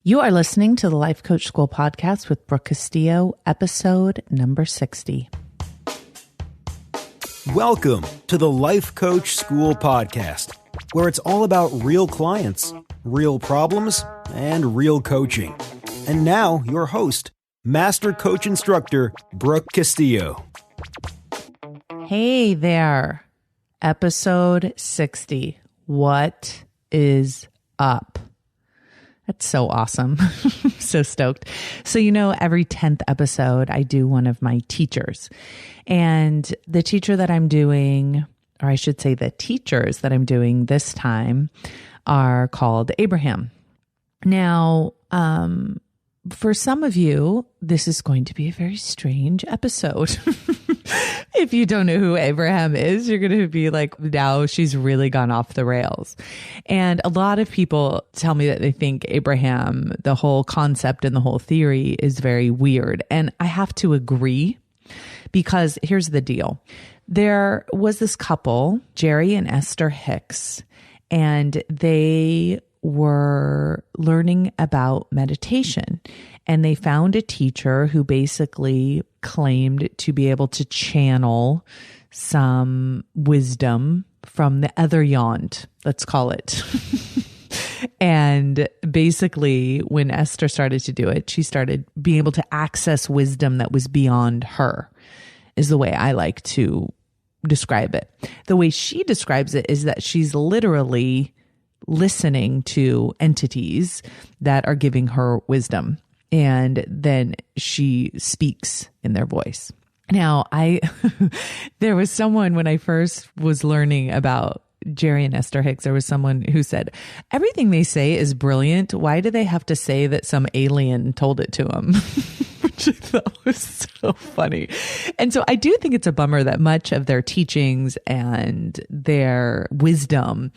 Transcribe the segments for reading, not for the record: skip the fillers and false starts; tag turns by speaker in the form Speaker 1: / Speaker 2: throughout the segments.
Speaker 1: You are listening to the Life Coach School podcast with Brooke Castillo, episode number 60.
Speaker 2: Welcome to the Life Coach School podcast, where it's all about real clients, real problems, and real coaching. And now your host, Master Coach Instructor, Brooke Castillo.
Speaker 1: Hey there, episode 60. What is up? That's so awesome. So stoked. So, every 10th episode, I do one of my teachers. And the teacher that I'm doing, or I should say the teachers that I'm doing this time, are called Abraham. Now, for some of you, this is going to be a very strange episode. If you don't know who Abraham is, you're going to be like, now she's really gone off the rails. And a lot of people tell me that they think Abraham, the whole concept and the whole theory is very weird. And I have to agree, because here's the deal. There was this couple, Jerry and Esther Hicks, and they were learning about meditation. And they found a teacher who basically claimed to be able to channel some wisdom from the other yond, let's call it. And basically, when Esther started to do it, she started being able to access wisdom that was beyond her, is the way I like to describe it. The way she describes it is that she's literally listening to entities that are giving her wisdom. And then she speaks in their voice. Now, there was someone when I first was learning about Jerry and Esther Hicks, there was someone who said, everything they say is brilliant. Why do they have to say that some alien told it to them? Which I thought was so funny. And so I do think it's a bummer that much of their teachings and their wisdom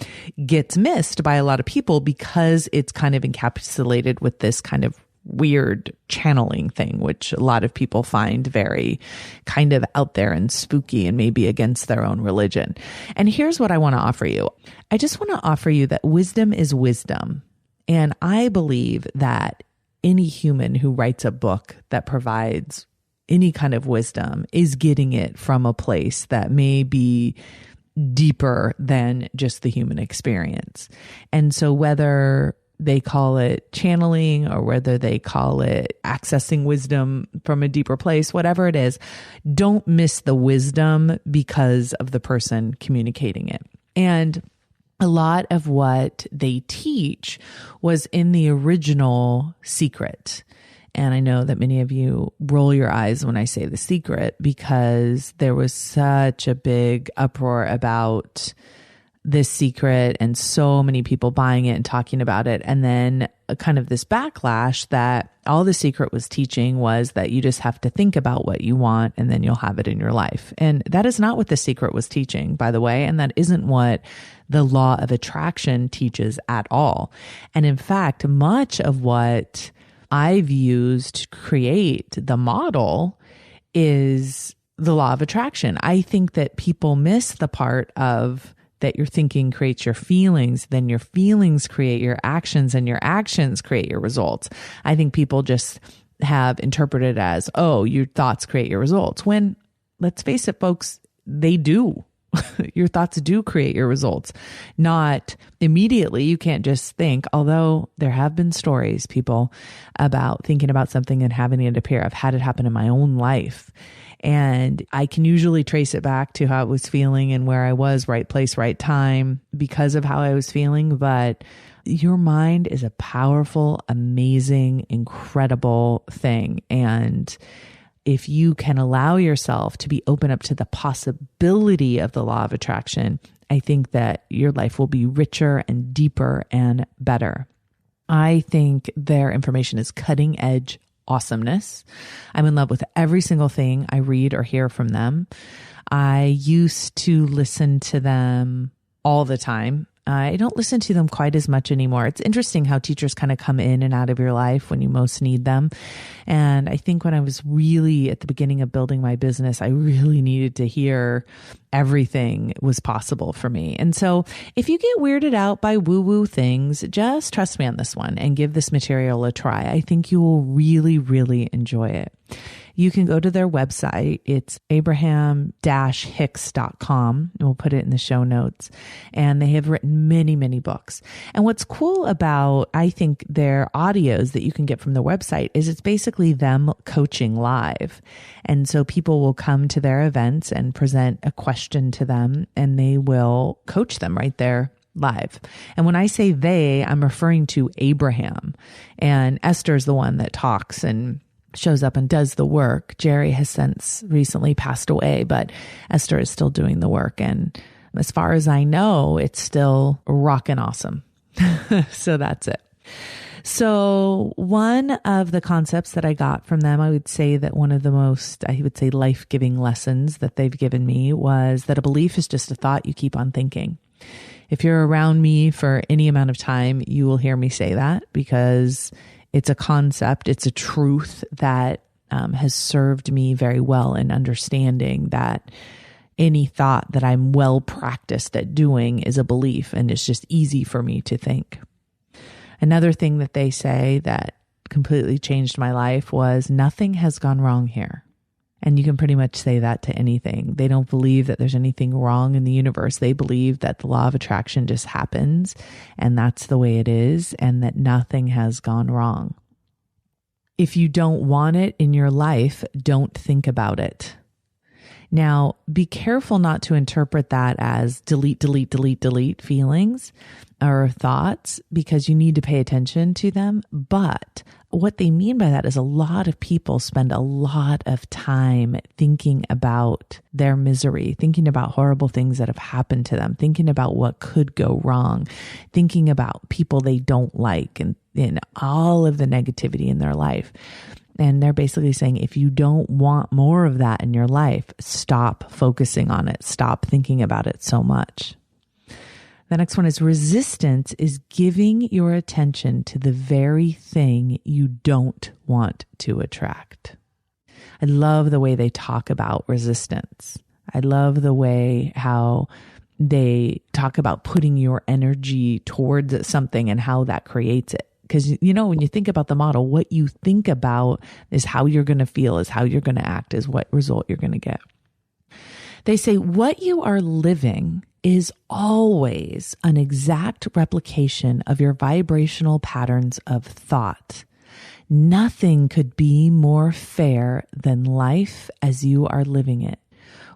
Speaker 1: gets missed by a lot of people because it's kind of encapsulated with this kind of weird channeling thing, which a lot of people find very kind of out there and spooky and maybe against their own religion. And here's what I want to offer you. I just want to offer you that wisdom is wisdom. And I believe that any human who writes a book that provides any kind of wisdom is getting it from a place that may be deeper than just the human experience. And so whether they call it channeling or whether they call it accessing wisdom from a deeper place, whatever it is, don't miss the wisdom because of the person communicating it. And a lot of what they teach was in the original Secret. And I know that many of you roll your eyes when I say The Secret because there was such a big uproar about this secret and so many people buying it and talking about it. And then kind of this backlash that all The Secret was teaching was that you just have to think about what you want and then you'll have it in your life. And that is not what The Secret was teaching, by the way. And that isn't what the law of attraction teaches at all. And in fact, much of what I've used to create the model is the law of attraction. I think that people miss the part of that your thinking creates your feelings, then your feelings create your actions, and your actions create your results. I think people just have interpreted as, oh, your thoughts create your results. When, let's face it, folks, they do. Your thoughts do create your results. Not immediately. You can't just think, although there have been stories, people, about thinking about something and having it appear. I've had it happen in my own life. And I can usually trace it back to how I was feeling and where I was, right place, right time, because of how I was feeling. But your mind is a powerful, amazing, incredible thing. And if you can allow yourself to be open up to the possibility of the law of attraction, I think that your life will be richer and deeper and better. I think their information is cutting edge awesomeness. I'm in love with every single thing I read or hear from them. I used to listen to them all the time. I don't listen to them quite as much anymore. It's interesting how teachers kind of come in and out of your life when you most need them. And I think when I was really at the beginning of building my business, I really needed to hear everything was possible for me. And so if you get weirded out by woo-woo things, just trust me on this one and give this material a try. I think you will really, really enjoy it. You can go to their website. It's Abraham-Hicks.com. We'll put it in the show notes. And they have written many, many books. And what's cool about, I think, their audios that you can get from the website is it's basically them coaching live. And so people will come to their events and present a question to them, and they will coach them right there live. And when I say they, I'm referring to Abraham. And Esther is the one that talks and shows up and does the work. Jerry has since recently passed away, but Esther is still doing the work. And as far as I know, it's still rockin' awesome. So that's it. So one of the concepts that I got from them, I would say that one of the most, I would say, life-giving lessons that they've given me was that a belief is just a thought you keep on thinking. If you're around me for any amount of time, you will hear me say that because it's a concept, it's a truth that has served me very well in understanding that any thought that I'm well practiced at doing is a belief, and it's just easy for me to think. Another thing that they say that completely changed my life was nothing has gone wrong here. And you can pretty much say that to anything. They don't believe that there's anything wrong in the universe. They believe that the law of attraction just happens and that's the way it is, and that nothing has gone wrong. If you don't want it in your life, don't think about it. Now, be careful not to interpret that as delete feelings or thoughts, because you need to pay attention to them. But what they mean by that is a lot of people spend a lot of time thinking about their misery, thinking about horrible things that have happened to them, thinking about what could go wrong, thinking about people they don't like, and all of the negativity in their life. And they're basically saying, if you don't want more of that in your life, stop focusing on it. Stop thinking about it so much. The next one is resistance is giving your attention to the very thing you don't want to attract. I love the way they talk about resistance. I love the way how they talk about putting your energy towards something and how that creates it. Because, you know, when you think about the model, what you think about is how you're going to feel, is how you're going to act, is what result you're going to get. They say what you are living is always an exact replication of your vibrational patterns of thought. Nothing could be more fair than life as you are living it.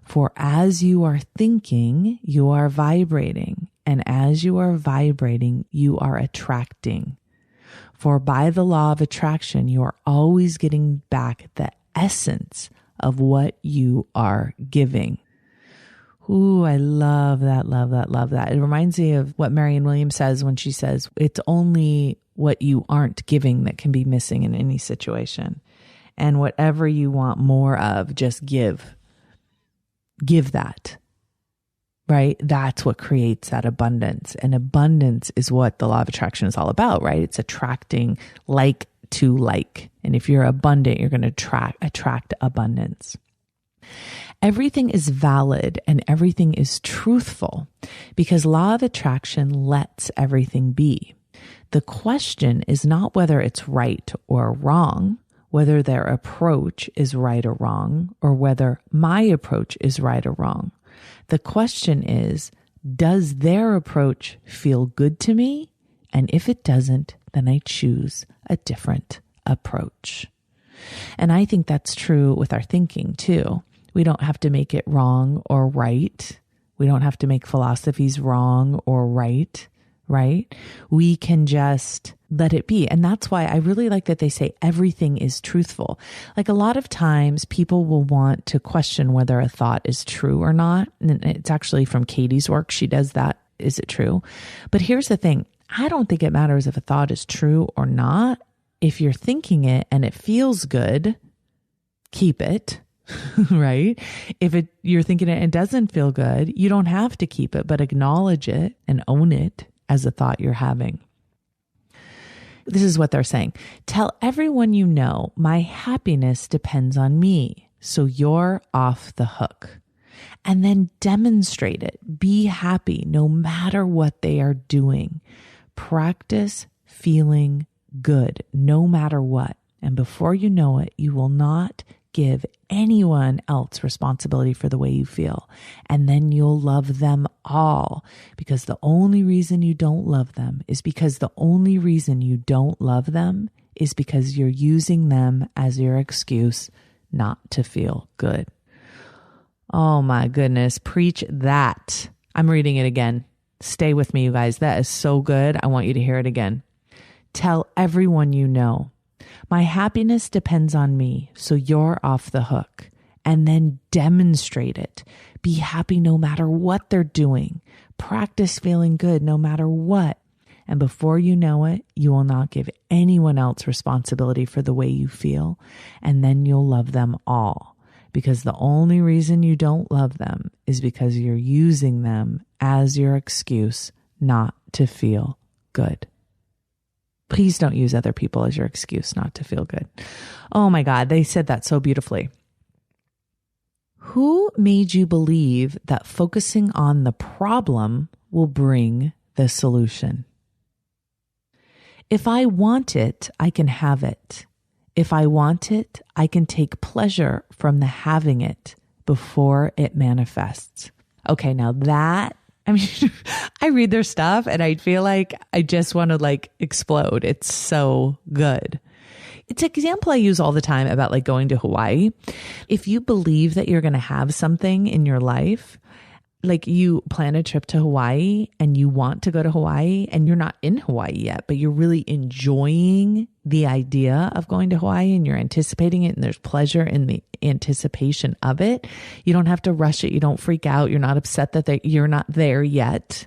Speaker 1: For as you are thinking, you are vibrating. And as you are vibrating, you are attracting. For by the law of attraction, you are always getting back the essence of what you are giving. Ooh, I love that, love that, love that. It reminds me of what Marianne Williams says when she says, it's only what you aren't giving that can be missing in any situation. And whatever you want more of, just give. Give that. Right? That's what creates that abundance. And abundance is what the law of attraction is all about, right? It's attracting like to like. And if you're abundant, you're going to attract abundance. Everything is valid and everything is truthful because law of attraction lets everything be. The question is not whether it's right or wrong, whether their approach is right or wrong, or whether my approach is right or wrong. The question is, does their approach feel good to me? And if it doesn't, then I choose a different approach. And I think that's true with our thinking too. We don't have to make it wrong or right. We don't have to make philosophies wrong or right? We can just let it be. And that's why I really like that they say everything is truthful. Like a lot of times people will want to question whether a thought is true or not. And it's actually from Katie's work. She does that. Is it true? But here's the thing. I don't think it matters if a thought is true or not. If you're thinking it and it feels good, keep it. right? If you're thinking it doesn't feel good, you don't have to keep it, but acknowledge it and own it as a thought you're having. This is what they're saying. Tell everyone you know, my happiness depends on me, so you're off the hook. And then demonstrate it. Be happy no matter what they are doing. Practice feeling good no matter what. And before you know it, you will not give anyone else responsibility for the way you feel. And then you'll love them all, because the only reason you don't love them is because you're using them as your excuse not to feel good. Oh my goodness. Preach that. I'm reading it again. Stay with me, you guys. That is so good. I want you to hear it again. Tell everyone you know, my happiness depends on me, so you're off the hook. And then demonstrate it. Be happy no matter what they're doing. Practice feeling good no matter what. And before you know it, you will not give anyone else responsibility for the way you feel. And then you'll love them all. Because the only reason you don't love them is because you're using them as your excuse not to feel good. Please don't use other people as your excuse not to feel good. Oh my God, they said that so beautifully. Who made you believe that focusing on the problem will bring the solution? If I want it, I can have it. If I want it, I can take pleasure from the having it before it manifests. Okay, now that, I read their stuff and I feel like I just want to explode. It's so good. It's an example I use all the time about going to Hawaii. If you believe that you're going to have something in your life, you plan a trip to Hawaii and you want to go to Hawaii and you're not in Hawaii yet, but you're really enjoying the idea of going to Hawaii and you're anticipating it and there's pleasure in the anticipation of it. You don't have to rush it. You don't freak out. You're not upset that you're not there yet,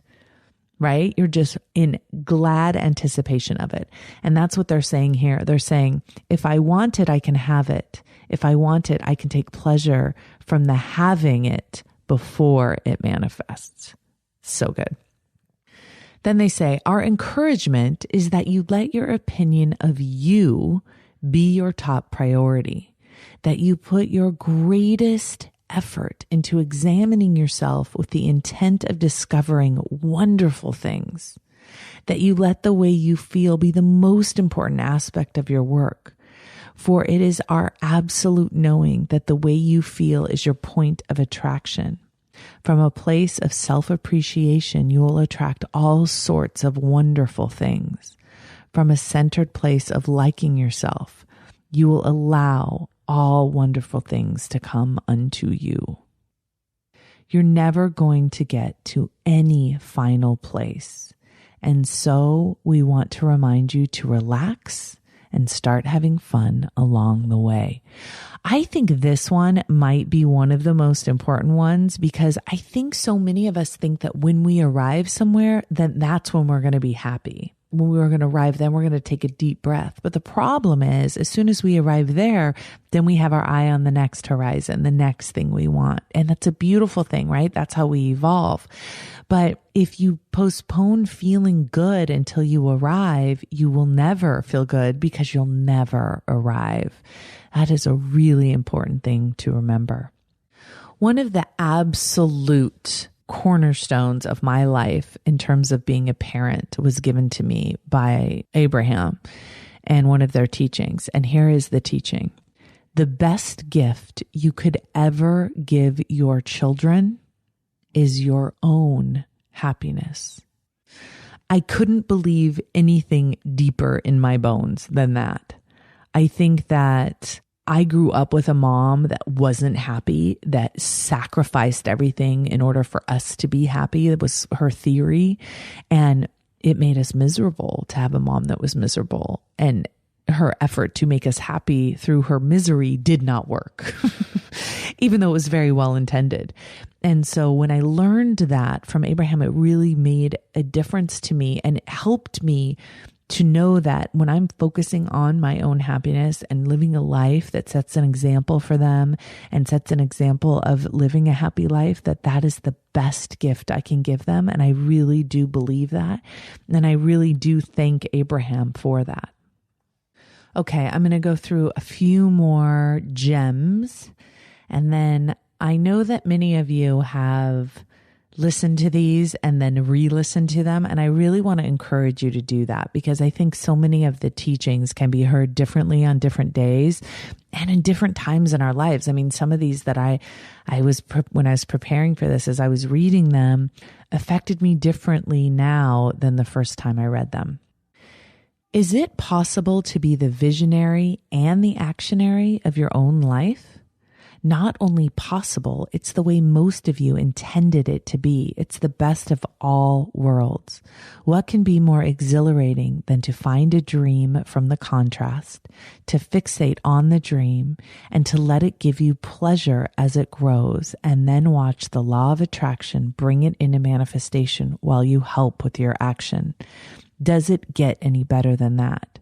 Speaker 1: right? You're just in glad anticipation of it. And that's what they're saying here. They're saying, if I want it, I can have it. If I want it, I can take pleasure from the having it before it manifests. So good. Then they say, our encouragement is that you let your opinion of you be your top priority, that you put your greatest effort into examining yourself with the intent of discovering wonderful things, that you let the way you feel be the most important aspect of your work. For it is our absolute knowing that the way you feel is your point of attraction. From a place of self-appreciation, you will attract all sorts of wonderful things. From a centered place of liking yourself, you will allow all wonderful things to come unto you. You're never going to get to any final place. And so we want to remind you to relax and start having fun along the way. I think this one might be one of the most important ones because I think so many of us think that when we arrive somewhere, then that's when we're going to be happy. When we're going to arrive, then we're going to take a deep breath. But the problem is, as soon as we arrive there, then we have our eye on the next horizon, the next thing we want. And that's a beautiful thing, right? That's how we evolve. But if you postpone feeling good until you arrive, you will never feel good because you'll never arrive. That is a really important thing to remember. One of the absolute cornerstones of my life in terms of being a parent was given to me by Abraham and one of their teachings. And here is the teaching. The best gift you could ever give your children is your own happiness. I couldn't believe anything deeper in my bones than that. I think that I grew up with a mom that wasn't happy, that sacrificed everything in order for us to be happy. It was her theory. And it made us miserable to have a mom that was miserable. And her effort to make us happy through her misery did not work, even though it was very well intended. And so when I learned that from Abraham, it really made a difference to me and it helped me to know that when I'm focusing on my own happiness and living a life that sets an example for them and sets an example of living a happy life, that is the best gift I can give them. And I really do believe that. And I really do thank Abraham for that. Okay, I'm going to go through a few more gems. And then I know that many of you have listened to these and then re-listen to them. And I really want to encourage you to do that, because I think so many of the teachings can be heard differently on different days and in different times in our lives. I mean, some of these that when I was preparing for this, as I was reading them, affected me differently now than the first time I read them. Is it possible to be the visionary and the actionary of your own life? Not only possible, it's the way most of you intended it to be. It's the best of all worlds. What can be more exhilarating than to find a dream from the contrast, to fixate on the dream, and to let it give you pleasure as it grows, and then watch the law of attraction bring it into manifestation while you help with your action? Does it get any better than that?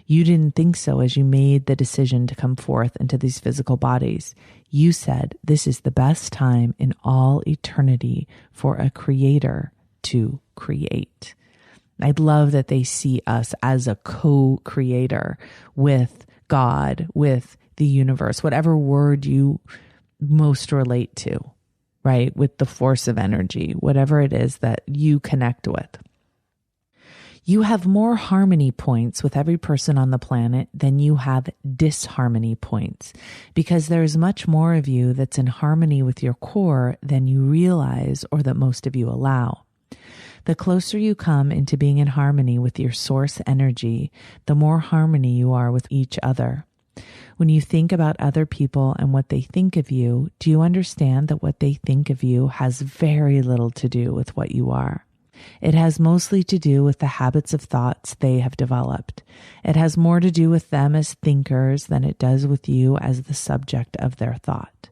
Speaker 1: You didn't think so as you made the decision to come forth into these physical bodies. You said, this is the best time in all eternity for a creator to create. I love that they see us as a co-creator with God, with the universe, whatever word you most relate to, right? With the force of energy, whatever it is that you connect with. You have more harmony points with every person on the planet than you have disharmony points, because there's much more of you that's in harmony with your core than you realize or that most of you allow. The closer you come into being in harmony with your source energy, the more harmony you are with each other. When you think about other people and what they think of you, do you understand that what they think of you has very little to do with what you are? It has mostly to do with the habits of thoughts they have developed. It has more to do with them as thinkers than it does with you as the subject of their thought.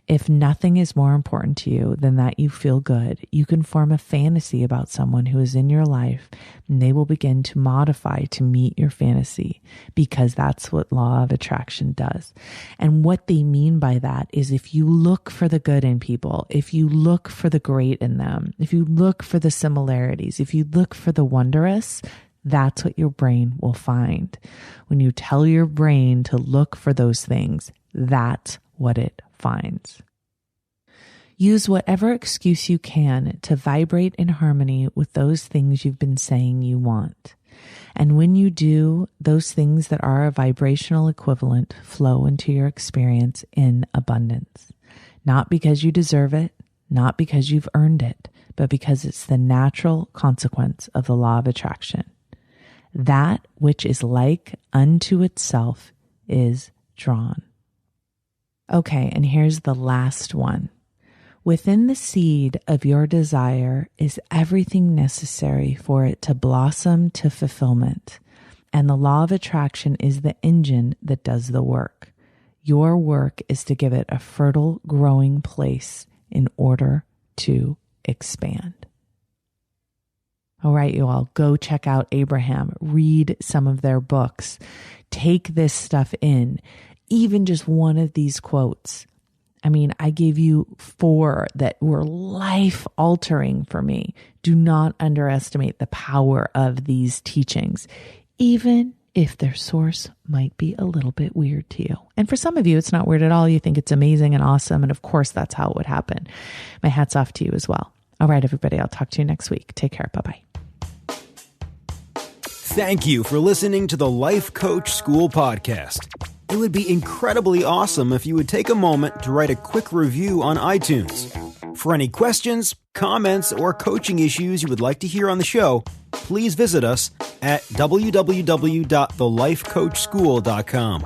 Speaker 1: If nothing is more important to you than that you feel good, you can form a fantasy about someone who is in your life, and they will begin to modify to meet your fantasy, because that's what law of attraction does. And what they mean by that is, if you look for the good in people, if you look for the great in them, if you look for the similarities, if you look for the wondrous, that's what your brain will find. When you tell your brain to look for those things, that's what it finds. Use whatever excuse you can to vibrate in harmony with those things you've been saying you want. And when you do, those things that are a vibrational equivalent flow into your experience in abundance. Not because you deserve it, not because you've earned it, but because it's the natural consequence of the law of attraction. That which is like unto itself is drawn. Okay, and here's the last one. Within the seed of your desire is everything necessary for it to blossom to fulfillment. And the law of attraction is the engine that does the work. Your work is to give it a fertile, growing place in order to expand. All right, you all, go check out Abraham. Read some of their books. Take this stuff in. Even just one of these quotes. I mean, I gave you 4 that were life-altering for me. Do not underestimate the power of these teachings, even if their source might be a little bit weird to you. And for some of you, it's not weird at all. You think it's amazing and awesome. And of course, that's how it would happen. My hat's off to you as well. All right, everybody, I'll talk to you next week. Take care. Bye-bye.
Speaker 2: Thank you for listening to the Life Coach School podcast. It would be incredibly awesome if you would take a moment to write a quick review on iTunes. For any questions, comments, or coaching issues you would like to hear on the show, please visit us at www.thelifecoachschool.com.